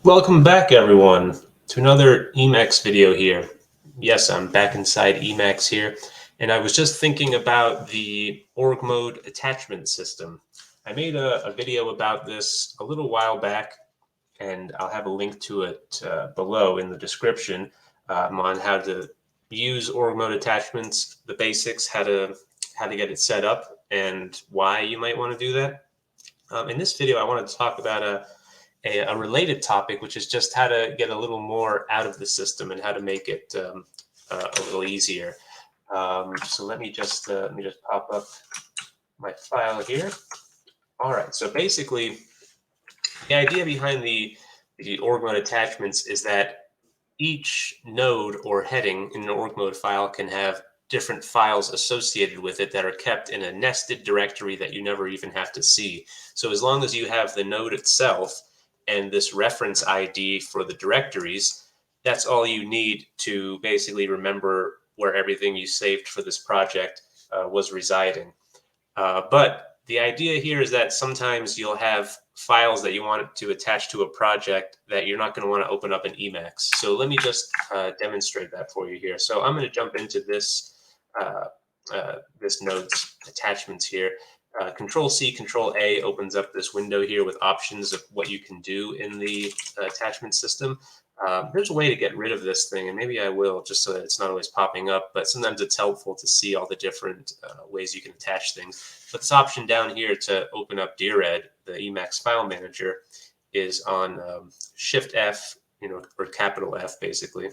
Welcome back, everyone, to another Emacs video here. Yes, I'm back inside Emacs here, and I was just thinking about the org mode attachment system. I made a video about this a little while back, and I'll have a link to it below in the description on how to use org mode attachments, the basics, how to get it set up, and why you might want to do that. In this video, I wanted to talk about a related topic, which is just how to get a little more out of the system and how to make it a little easier. So let me just pop up my file here. All right. So basically, the idea behind the org mode attachments is that each node or heading in an org mode file can have different files associated with it that are kept in a nested directory that you never even have to see. So as long as you have the node itself and this reference ID for the directories, that's all you need to basically remember where everything you saved for this project was residing. But the idea here is that sometimes you'll have files that you want to attach to a project that you're not going to want to open up in Emacs. So let me just demonstrate that for you here. So I'm going to jump into this this node's attachments here. Control C, Control A opens up this window here with options of what you can do in the attachment system. There's a way to get rid of this thing, and maybe I will, just so that it's not always popping up, but sometimes it's helpful to see all the different ways you can attach things. But this option down here to open up DRED, the Emacs file manager, is on Shift F, or capital F, basically.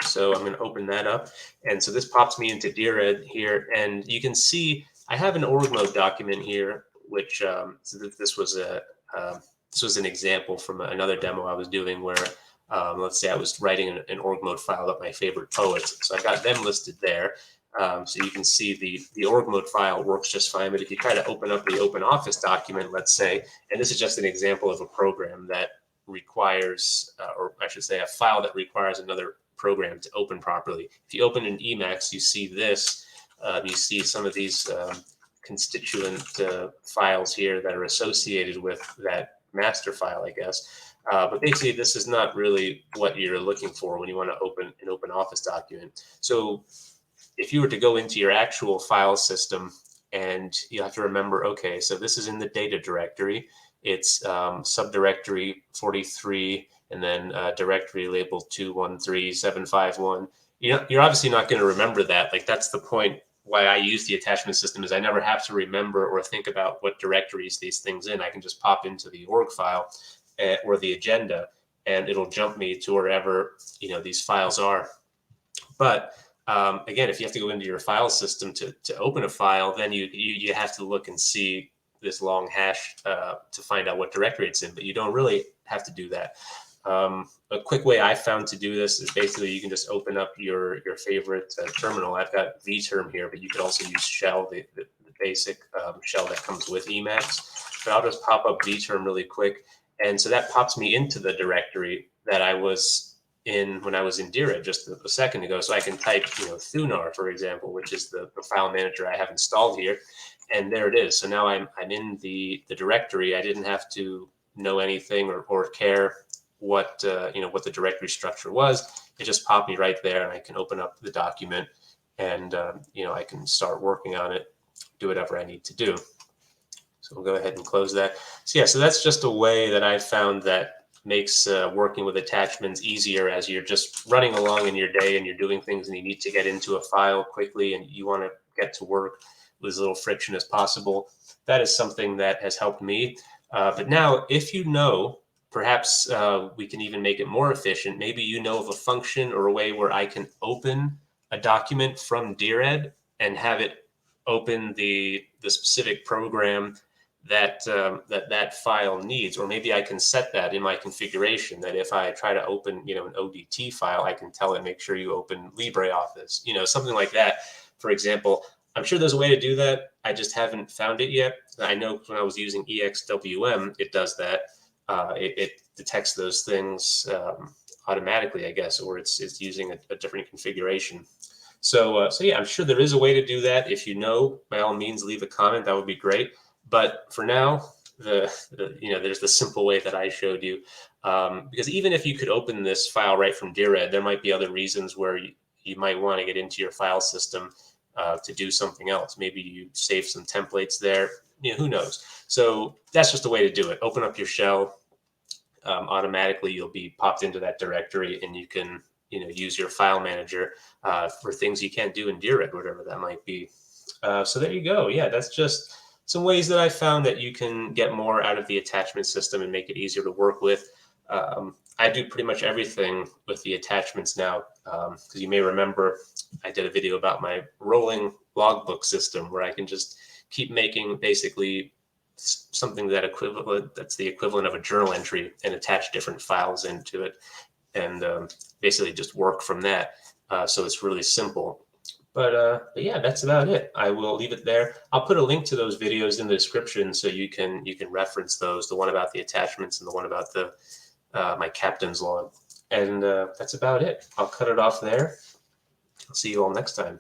So I'm going to open that up. And so this pops me into DRED here, and you can see I have an org mode document here, which so this was an example from another demo I was doing where let's say I was writing an org mode file about my favorite poets. So I got them listed there. So you can see the org mode file works just fine. But if you try to open up the Open Office document, let's say, and this is just an example of a program that requires, or I should say, a file that requires another program to open properly. If you open an Emacs, you see this. You see some of these constituent files here that are associated with that master file, I guess. But basically, this is not really what you're looking for when you want to open an Open Office document. So if you were to go into your actual file system, and you have to remember, okay, so this is in the data directory. It's subdirectory 43, and then directory labeled 213751. You're obviously not going to remember that. Like, that's the point why I use the attachment system, is I never have to remember or think about what directories these things in. I can just pop into the org file or the agenda, and it'll jump me to wherever these files are. But again, if you have to go into your file system to open a file, then you have to look and see this long hash to find out what directory it's in. But you don't really have to do that. A quick way I found to do this is basically you can just open up your favorite terminal. I've got vterm here, but you could also use shell, the basic shell that comes with Emacs. But I'll just pop up vterm really quick. And so that pops me into the directory that I was in when I was in DRED just a second ago. So I can type, Thunar, for example, which is the file manager I have installed here. And there it is. So now I'm in the directory. I didn't have to know anything or care what what the directory structure was. It just popped me right there, and I can open up the document, and I can start working on it, do whatever I need to do. So we'll go ahead and close that. So yeah, so that's just a way that I found that makes working with attachments easier as you're just running along in your day and you're doing things and you need to get into a file quickly and you want to get to work with as little friction as possible. That is something that has helped me. But now, if you know, perhaps we can even make it more efficient. Maybe you know of a function or a way where I can open a document from DRED and have it open the specific program that that file needs. Or maybe I can set that in my configuration that if I try to open an ODT file, I can tell it, make sure you open LibreOffice, something like that. For example, I'm sure there's a way to do that. I just haven't found it yet. I know when I was using EXWM, it does that. It detects those things automatically, I guess, or it's using a different configuration. So yeah, I'm sure there is a way to do that. If you know, by all means, leave a comment. That would be great. But for now, there's the simple way that I showed you, because even if you could open this file right from Dired, there might be other reasons where you might want to get into your file system to do something else. Maybe you save some templates there. Who knows? So that's just a way to do it. Open up your shell. Automatically, you'll be popped into that directory, and you can use your file manager for things you can't do in Dired, whatever that might be. So there you go. Yeah, that's just some ways that I found that you can get more out of the attachment system and make it easier to work with. I do pretty much everything with the attachments now, because you may remember I did a video about my rolling logbook system where I can just keep making basically something that's the equivalent of a journal entry and attach different files into it, and basically just work from that. So it's really simple. But yeah, that's about it. I will leave it there. I'll put a link to those videos in the description so you can reference those, the one about the attachments and the one about the my captain's log. And that's about it. I'll cut it off there. I'll see you all next time.